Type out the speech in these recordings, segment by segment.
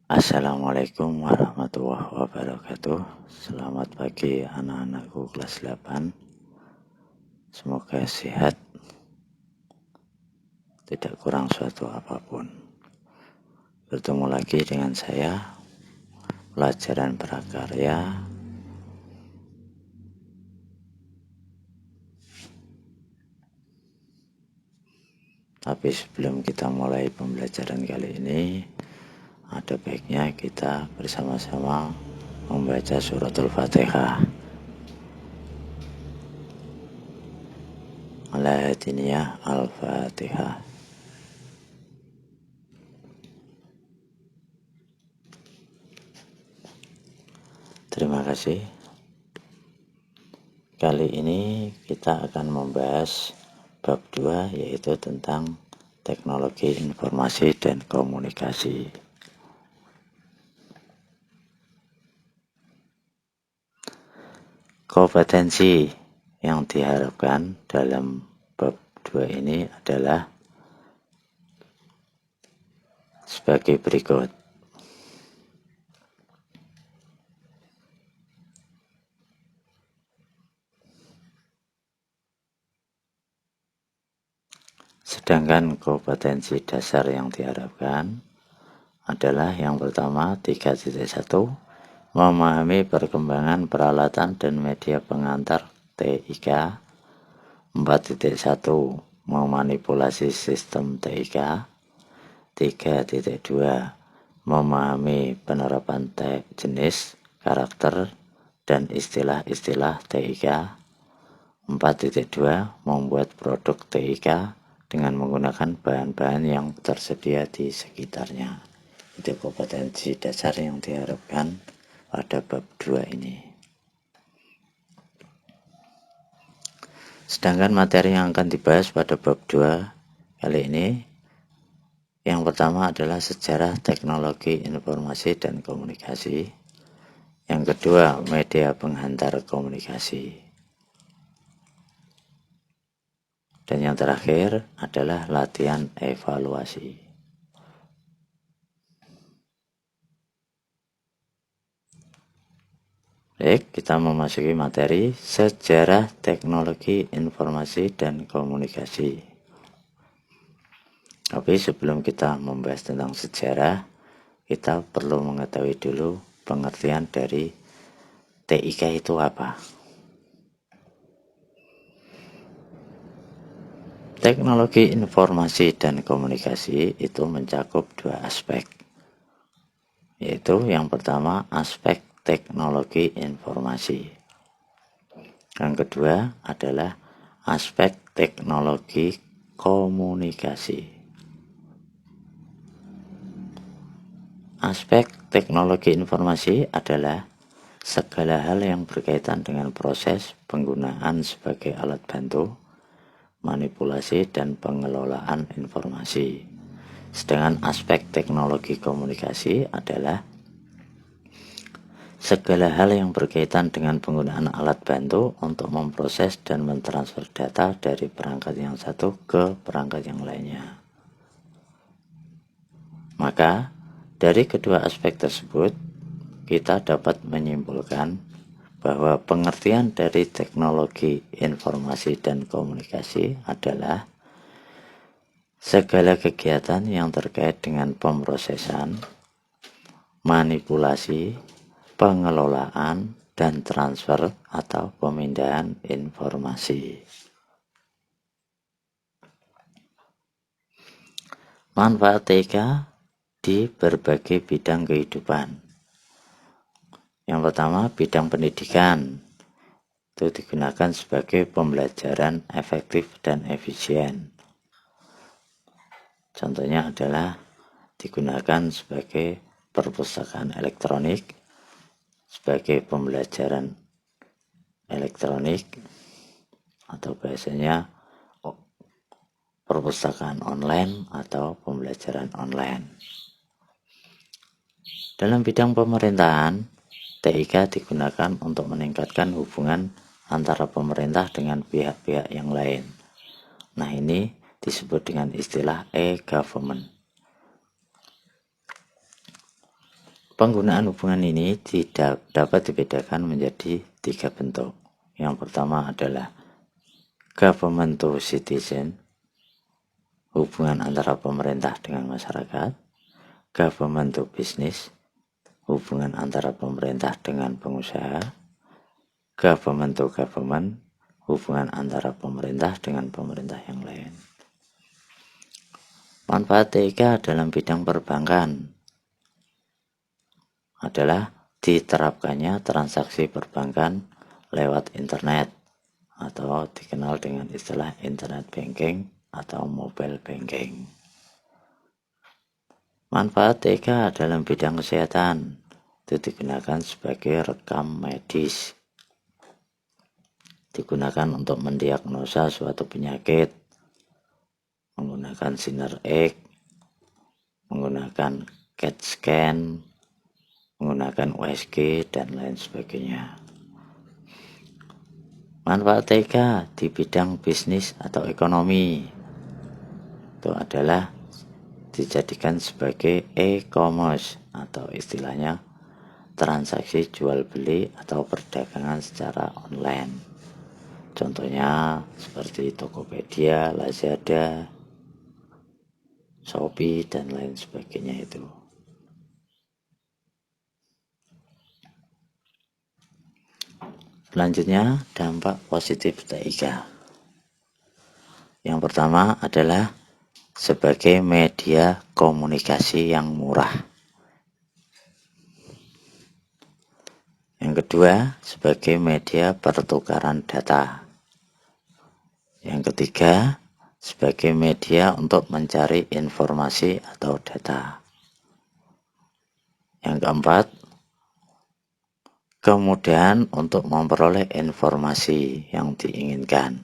Assalamualaikum warahmatullahi wabarakatuh. Selamat pagi anak-anakku kelas 8. Semoga sehat, tidak kurang suatu apapun. Bertemu lagi dengan saya, pelajaran prakarya. Tapi sebelum kita mulai pembelajaran kali ini, ada baiknya kita bersama-sama membaca suratul Fatihah. Al-Hadiniyah Al-Fatihah. Terima kasih. Kali ini kita akan membahas bab 2, yaitu tentang teknologi informasi dan komunikasi. Kompetensi yang diharapkan dalam bab 2 ini adalah sebagai berikut. Sedangkan kompetensi dasar yang diharapkan adalah yang pertama 3.1, memahami perkembangan peralatan dan media pengantar TIK. 4.1, memanipulasi sistem TIK. 3.2, memahami penerapan jenis, karakter, dan istilah-istilah TIK. 4.2, membuat produk TIK dengan menggunakan bahan-bahan yang tersedia di sekitarnya. Itu kompetensi dasar yang diharapkan pada bab 2 ini. Sedangkan materi yang akan dibahas pada bab 2 kali ini, yang pertama adalah sejarah teknologi informasi dan komunikasi. Yang kedua, media penghantar komunikasi. Dan yang terakhir adalah latihan evaluasi. Baik, kita memasuki materi sejarah teknologi informasi dan komunikasi. Tapi sebelum kita membahas tentang sejarah, kita perlu mengetahui dulu pengertian dari TIK itu apa. Teknologi informasi dan komunikasi itu mencakup dua aspek, yaitu yang pertama aspek teknologi informasi. Yang kedua adalah aspek teknologi komunikasi. Aspek teknologi informasi adalah segala hal yang berkaitan dengan proses penggunaan sebagai alat bantu, manipulasi, dan pengelolaan informasi. Sedangkan aspek teknologi komunikasi adalah segala hal yang berkaitan dengan penggunaan alat bantu untuk memproses dan mentransfer data dari perangkat yang satu ke perangkat yang lainnya. Maka, dari kedua aspek tersebut, kita dapat menyimpulkan bahwa pengertian dari teknologi informasi dan komunikasi adalah segala kegiatan yang terkait dengan pemrosesan, manipulasi, pengelolaan, dan transfer atau pemindahan informasi. Manfaat TIK di berbagai bidang kehidupan. Yang pertama, bidang pendidikan. Itu digunakan sebagai pembelajaran efektif dan efisien. Contohnya adalah digunakan sebagai perpustakaan elektronik, sebagai pembelajaran elektronik, atau bahasanya perpustakaan online atau pembelajaran online. Dalam bidang pemerintahan, TIK digunakan untuk meningkatkan hubungan antara pemerintah dengan pihak-pihak yang lain. Nah, ini disebut dengan istilah e-government. Penggunaan hubungan ini tidak dapat dibedakan menjadi 3 bentuk. Yang pertama adalah government to citizen, hubungan antara pemerintah dengan masyarakat. Government to business, hubungan antara pemerintah dengan pengusaha. Government to government, hubungan antara pemerintah dengan pemerintah yang lain. Manfaat TIK dalam bidang perbankan adalah diterapkannya transaksi perbankan lewat internet atau dikenal dengan istilah internet banking atau mobile banking. Manfaat TIK dalam bidang kesehatan itu digunakan sebagai rekam medis, digunakan untuk mendiagnosa suatu penyakit menggunakan sinar X, menggunakan CAT scan, menggunakan USG, dan lain sebagainya. Manfaat TIK di bidang bisnis atau ekonomi itu adalah dijadikan sebagai e-commerce atau istilahnya transaksi jual beli atau perdagangan secara online. Contohnya seperti Tokopedia, Lazada, Shopee, dan lain sebagainya itu. Selanjutnya, dampak positif TIK. Yang pertama adalah sebagai media komunikasi yang murah. Yang kedua, sebagai media pertukaran data. Yang ketiga, sebagai media untuk mencari informasi atau data. Yang keempat, kemudahan untuk memperoleh informasi yang diinginkan,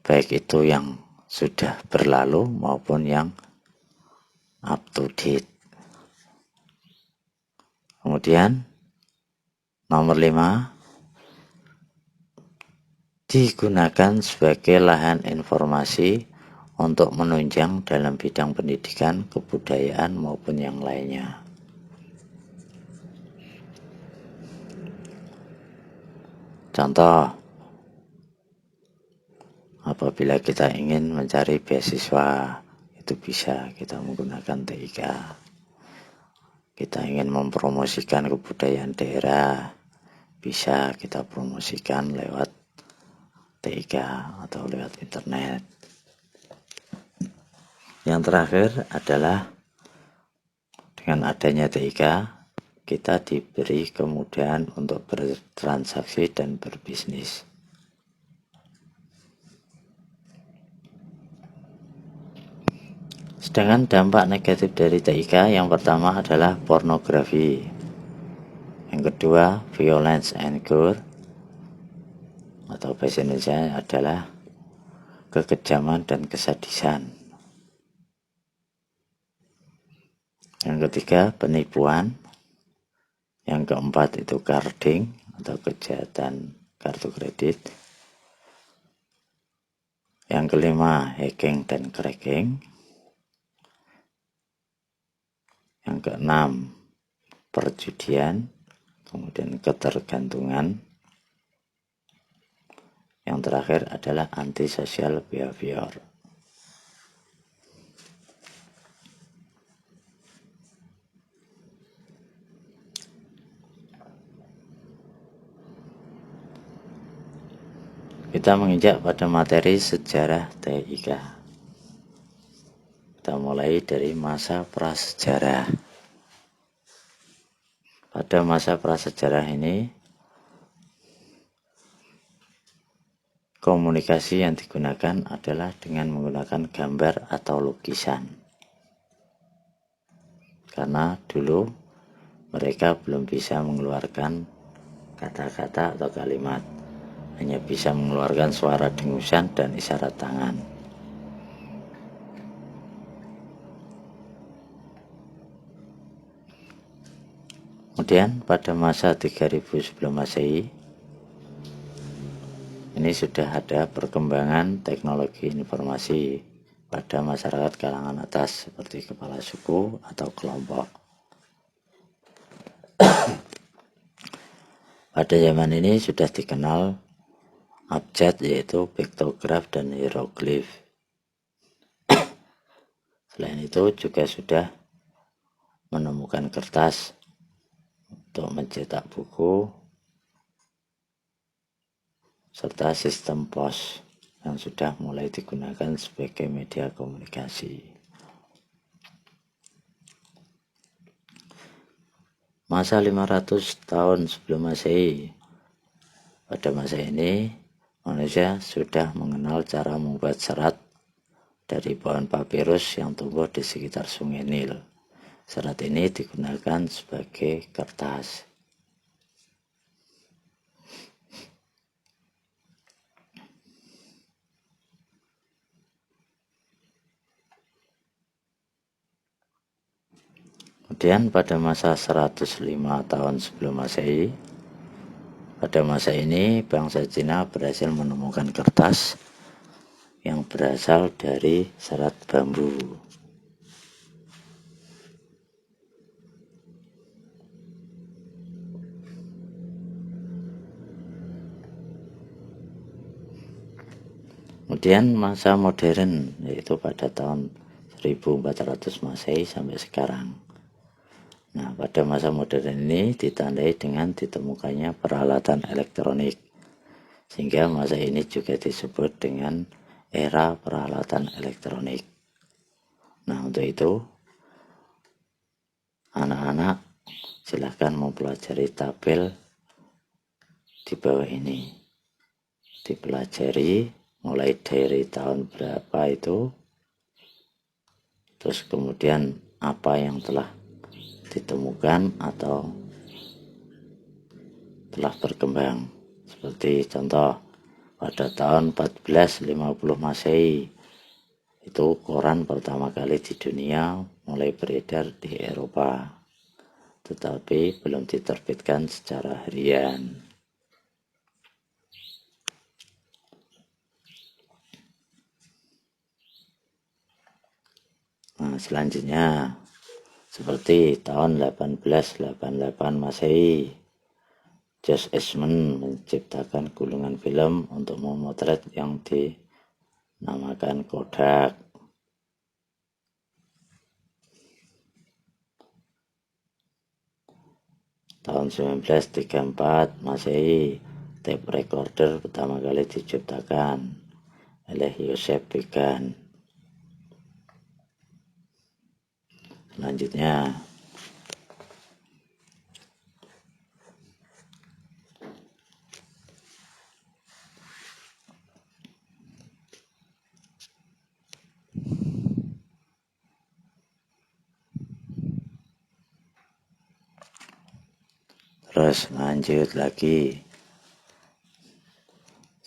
baik itu yang sudah berlalu maupun yang up to date. Kemudian nomor 5, digunakan sebagai lahan informasi untuk menunjang dalam bidang pendidikan, kebudayaan maupun yang lainnya. Contoh, apabila kita ingin mencari beasiswa, itu bisa kita menggunakan TIK. Kita ingin mempromosikan kebudayaan daerah, bisa kita promosikan lewat TIK atau lewat internet. Yang terakhir adalah dengan adanya TIK, kita diberi kemudahan untuk bertransaksi dan berbisnis. Sedangkan dampak negatif dari TIK, yang pertama adalah pornografi, yang kedua violence and gore, atau bahasa Indonesia adalah kekejaman dan kesadisan. Yang ketiga penipuan. Yang keempat itu carding atau kejahatan kartu kredit. Yang kelima hacking dan cracking. Yang keenam perjudian, kemudian ketergantungan. Yang terakhir adalah antisocial behavior. Kita menginjak pada materi sejarah TIK. Kita mulai dari masa prasejarah. Pada masa prasejarah ini, komunikasi yang digunakan adalah dengan menggunakan gambar atau lukisan. Karena dulu mereka belum bisa mengeluarkan kata-kata atau kalimat, hanya bisa mengeluarkan suara dengusan dan isyarat tangan. Kemudian pada masa 3000 sebelum Masehi, ini sudah ada perkembangan teknologi informasi pada masyarakat kalangan atas seperti kepala suku atau kelompok. Pada zaman ini sudah dikenal abjad, yaitu piktograf dan hieroglif. Selain itu juga sudah menemukan kertas untuk mencetak buku serta sistem pos yang sudah mulai digunakan sebagai media komunikasi. Masa 500 tahun sebelum Masehi, pada masa ini manusia sudah mengenal cara membuat serat dari pohon papirus yang tumbuh di sekitar sungai Nil. Serat ini digunakan sebagai kertas. Kemudian pada masa 105 tahun sebelum Masehi, pada masa ini bangsa Cina berhasil menemukan kertas yang berasal dari serat bambu. Kemudian masa modern, yaitu pada tahun 1400 Masehi sampai sekarang. Nah, pada masa modern ini ditandai dengan ditemukannya peralatan elektronik, sehingga masa ini juga disebut dengan era peralatan elektronik. Nah, untuk itu anak-anak silahkan mempelajari tabel di bawah ini. Dipelajari mulai dari tahun berapa itu, terus kemudian apa yang telah ditemukan atau telah berkembang. Seperti contoh, pada tahun 1450 Masehi, itu koran pertama kali di dunia mulai beredar di Eropa, tetapi belum diterbitkan secara harian. Nah, selanjutnya seperti tahun 1888 Masehi, Josh Eastman menciptakan gulungan film untuk memotret yang dinamakan Kodak. Tahun 1934 Masehi, tape recorder pertama kali diciptakan oleh Joseph Began. Selanjutnya terus lanjut lagi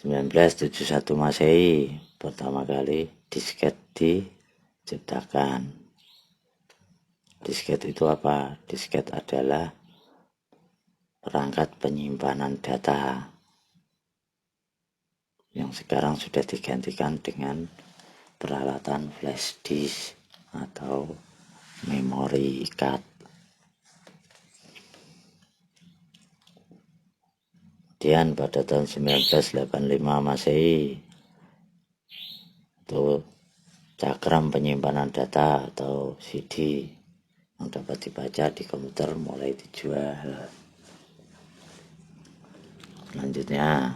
1971 Masehi, pertama kali disket diciptakan. Disket itu apa? Disket adalah perangkat penyimpanan data yang sekarang sudah digantikan dengan peralatan flash disk atau memory card. Kemudian pada tahun 1985 Masehi, itu cakram penyimpanan data atau CD yang dapat dibaca di komputer mulai dijual. Selanjutnya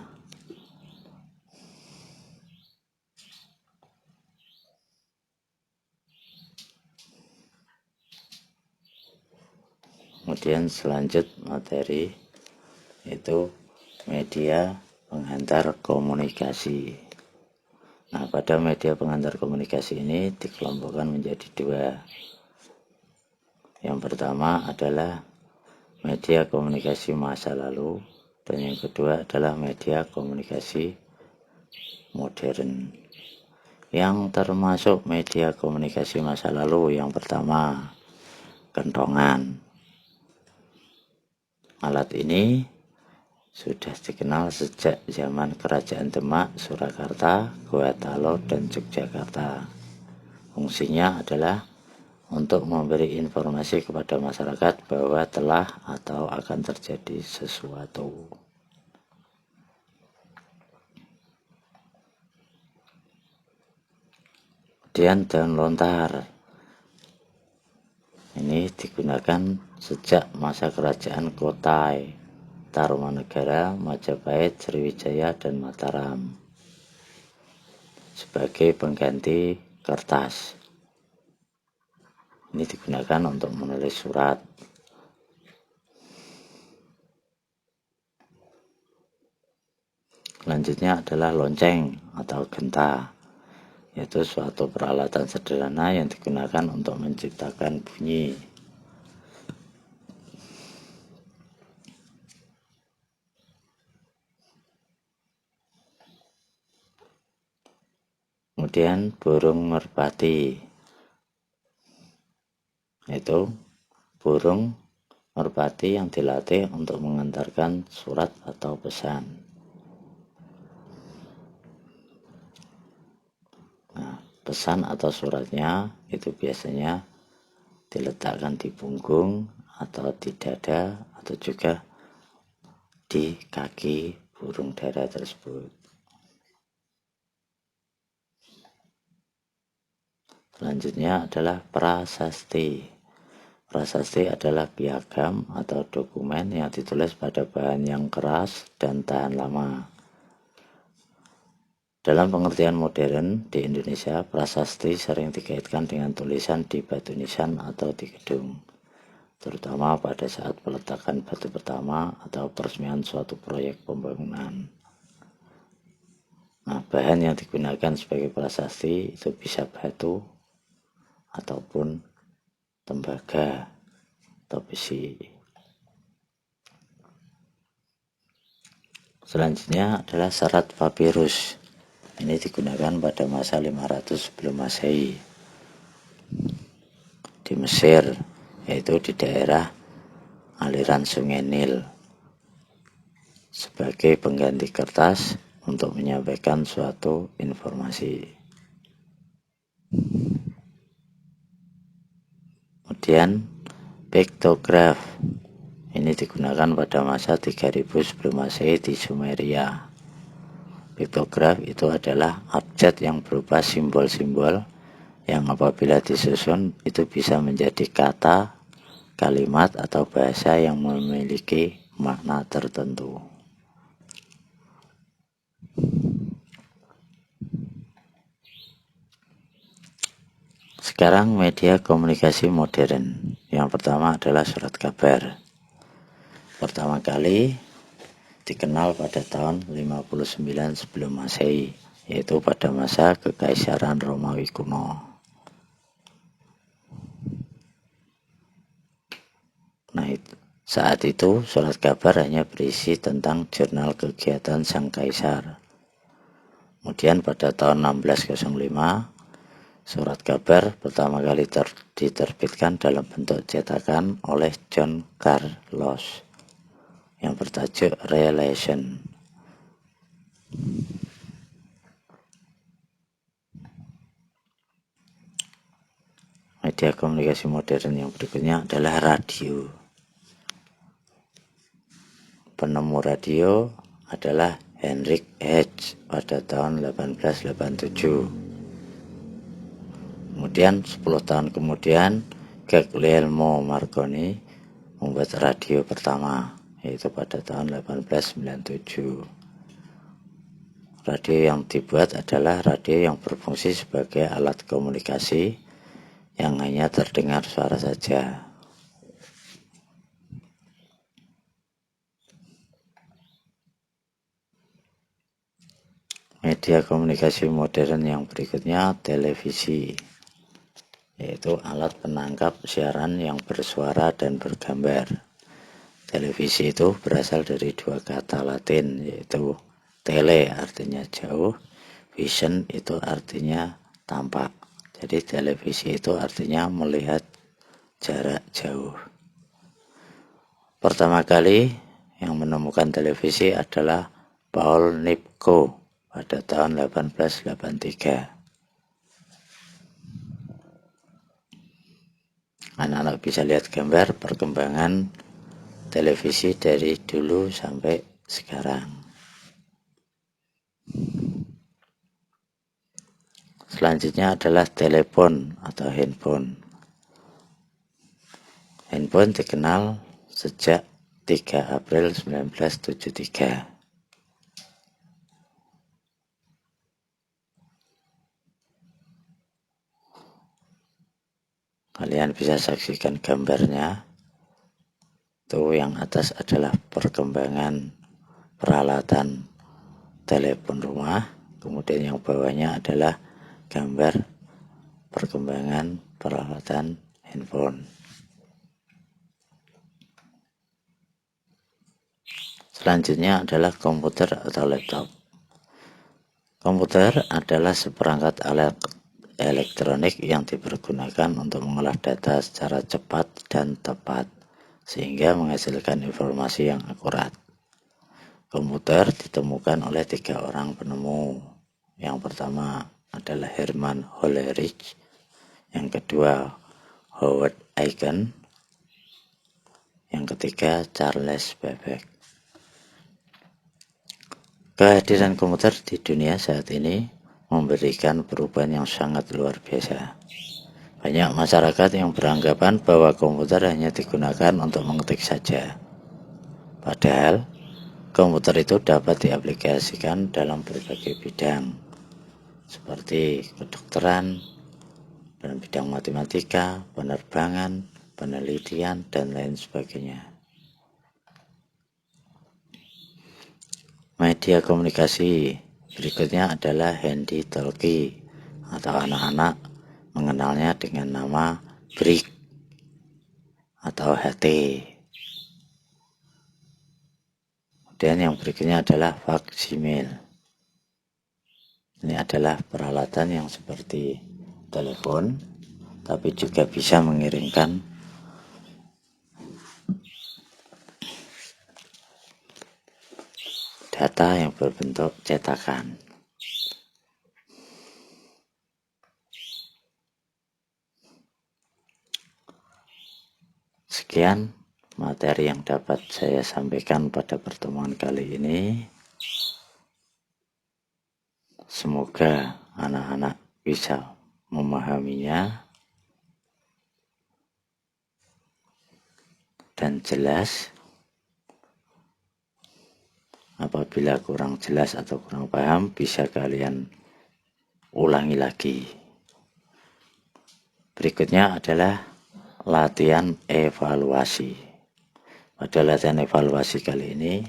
selanjut materi itu media penghantar komunikasi. Nah, pada media penghantar komunikasi ini dikelompokkan menjadi dua. Yang pertama adalah media komunikasi masa lalu dan yang kedua adalah media komunikasi modern. Yang termasuk media komunikasi masa lalu, yang pertama, kentongan. Alat ini sudah dikenal sejak zaman Kerajaan Demak, Surakarta, Gorontalo, dan Yogyakarta. Fungsinya adalah untuk memberi informasi kepada masyarakat bahwa telah atau akan terjadi sesuatu. Kemudian daun lontar. Ini digunakan sejak masa kerajaan Kotai, Tarumanegara, Majapahit, Sriwijaya, dan Mataram sebagai pengganti kertas. Ini digunakan untuk menulis surat. Selanjutnya adalah lonceng atau genta, yaitu suatu peralatan sederhana yang digunakan untuk menciptakan bunyi. Kemudian burung merpati, yaitu burung merpati yang dilatih untuk mengantarkan surat atau pesan. Nah, pesan atau suratnya itu biasanya diletakkan di punggung atau di dada atau juga di kaki burung dara tersebut. Selanjutnya adalah prasasti. Prasasti adalah piagam atau dokumen yang ditulis pada bahan yang keras dan tahan lama. Dalam pengertian modern di Indonesia, prasasti sering dikaitkan dengan tulisan di batu nisan atau di gedung, terutama pada saat peletakan batu pertama atau peresmian suatu proyek pembangunan. Nah, bahan yang digunakan sebagai prasasti itu bisa batu ataupun tembaga atau besi. Selanjutnya adalah serat papirus. Ini digunakan pada masa 500 sebelum Masehi di Mesir, yaitu di daerah aliran Sungai Nil, sebagai pengganti kertas untuk menyampaikan suatu informasi. Kemudian piktograf. Ini digunakan pada masa 3000 sebelum Masehi di Sumeria. Piktograf itu adalah abjad yang berupa simbol-simbol yang apabila disusun itu bisa menjadi kata, kalimat, atau bahasa yang memiliki makna tertentu. Sekarang media komunikasi modern. Yang pertama adalah surat kabar. Pertama kali dikenal pada tahun 59 sebelum Masehi, yaitu pada masa Kekaisaran Romawi kuno. Nah, saat itu surat kabar hanya berisi tentang jurnal kegiatan sang kaisar. Kemudian pada tahun 1605, surat kabar pertama kali diterbitkan dalam bentuk cetakan oleh John Carlos yang bertajuk Relation. Media komunikasi modern yang berikutnya adalah radio. Penemu radio adalah Heinrich Hertz pada tahun 1887. Kemudian 10 tahun kemudian Guglielmo Marconi membuat radio pertama, yaitu pada tahun 1897. Radio yang dibuat adalah radio yang berfungsi sebagai alat komunikasi yang hanya terdengar suara saja. Media komunikasi modern yang berikutnya televisi, yaitu alat penangkap siaran yang bersuara dan bergambar. Televisi itu berasal dari dua kata Latin, yaitu tele artinya jauh, vision itu artinya tampak. Jadi televisi itu artinya melihat jarak jauh. Pertama kali yang menemukan televisi adalah Paul Nipkow pada tahun 1883. Anak-anak bisa lihat gambar perkembangan televisi dari dulu sampai sekarang. Selanjutnya adalah telepon atau handphone. Handphone dikenal sejak 3 April 1973. Kalian bisa saksikan gambarnya. Itu yang atas adalah perkembangan peralatan telepon rumah. Kemudian yang bawahnya adalah gambar perkembangan peralatan handphone. Selanjutnya adalah komputer atau laptop. Komputer adalah seperangkat alat elektronik yang dipergunakan untuk mengolah data secara cepat dan tepat, sehingga menghasilkan informasi yang akurat. Komputer ditemukan oleh 3 orang penemu. Yang pertama adalah Herman Hollerich, yang kedua Howard Aiken, yang ketiga Charles Babbage. Kehadiran komputer di dunia saat ini memberikan perubahan yang sangat luar biasa. Banyak masyarakat yang beranggapan bahwa komputer hanya digunakan untuk mengetik saja. Padahal, komputer itu dapat diaplikasikan dalam berbagai bidang, seperti kedokteran, dalam bidang matematika, penerbangan, penelitian, dan lain sebagainya. Media komunikasi berikutnya adalah handy-talkie atau anak-anak mengenalnya dengan nama BRIC atau HT. Kemudian yang berikutnya adalah faksimil. Ini adalah peralatan yang seperti telepon, tapi juga bisa mengirimkan data yang berbentuk cetakan. Sekian materi yang dapat saya sampaikan pada pertemuan kali ini. Semoga anak-anak bisa memahaminya dan jelas. Apabila kurang jelas atau kurang paham, bisa kalian ulangi lagi. Berikutnya adalah latihan evaluasi. Pada latihan evaluasi kali ini,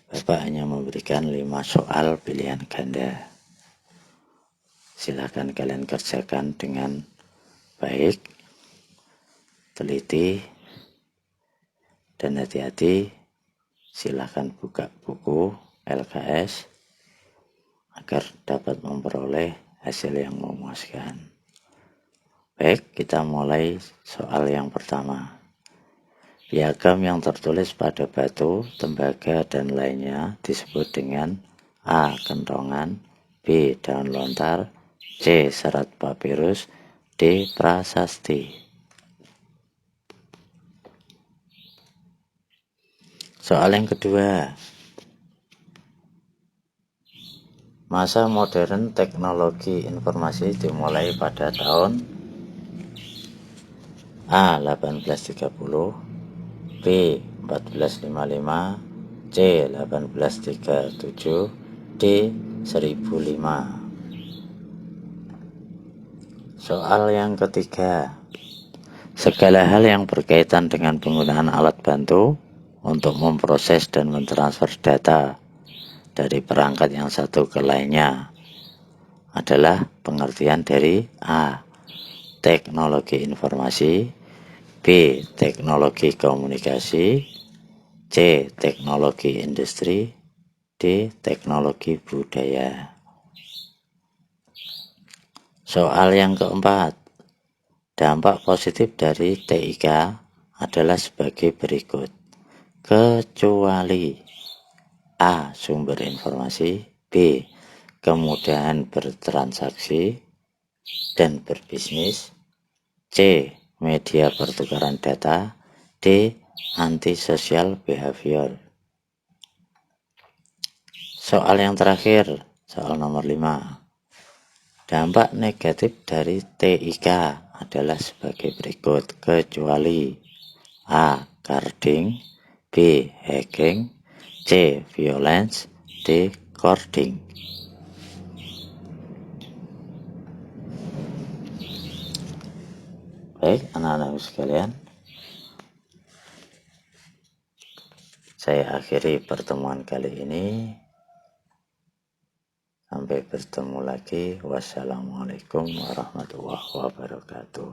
Bapak hanya memberikan 5 soal pilihan ganda. Silakan kalian kerjakan dengan baik, teliti, dan hati-hati. Silakan buka buku LKS agar dapat memperoleh hasil yang memuaskan. Baik, kita mulai soal yang pertama. Piagam yang tertulis pada batu, tembaga, dan lainnya disebut dengan A. Kentongan, B. Daun lontar, C. Serat papirus, D. Prasasti. Soal yang kedua. Masa modern teknologi informasi dimulai pada tahun A. 1830, B. 1455, C. 1837, D. 1005. Soal yang ketiga. Segala hal yang berkaitan dengan penggunaan alat bantu untuk memproses dan mentransfer data dari perangkat yang satu ke lainnya adalah pengertian dari A. Teknologi informasi, B. Teknologi komunikasi, C. Teknologi industri. D. Teknologi budaya. Soal yang keempat, dampak positif dari TIK adalah sebagai berikut. Kecuali A. Sumber informasi. B. Kemudahan bertransaksi dan berbisnis. C. Media pertukaran data. D. Antisocial behavior. Soal yang terakhir, soal nomor 5. Dampak negatif dari TIK adalah sebagai berikut. Kecuali A. Carding. B. Hacking. C. Violence. D. Cording. Baik, anak-anakku sekalian, saya akhiri pertemuan kali ini. Sampai bertemu lagi. Wassalamualaikum warahmatullahi wabarakatuh.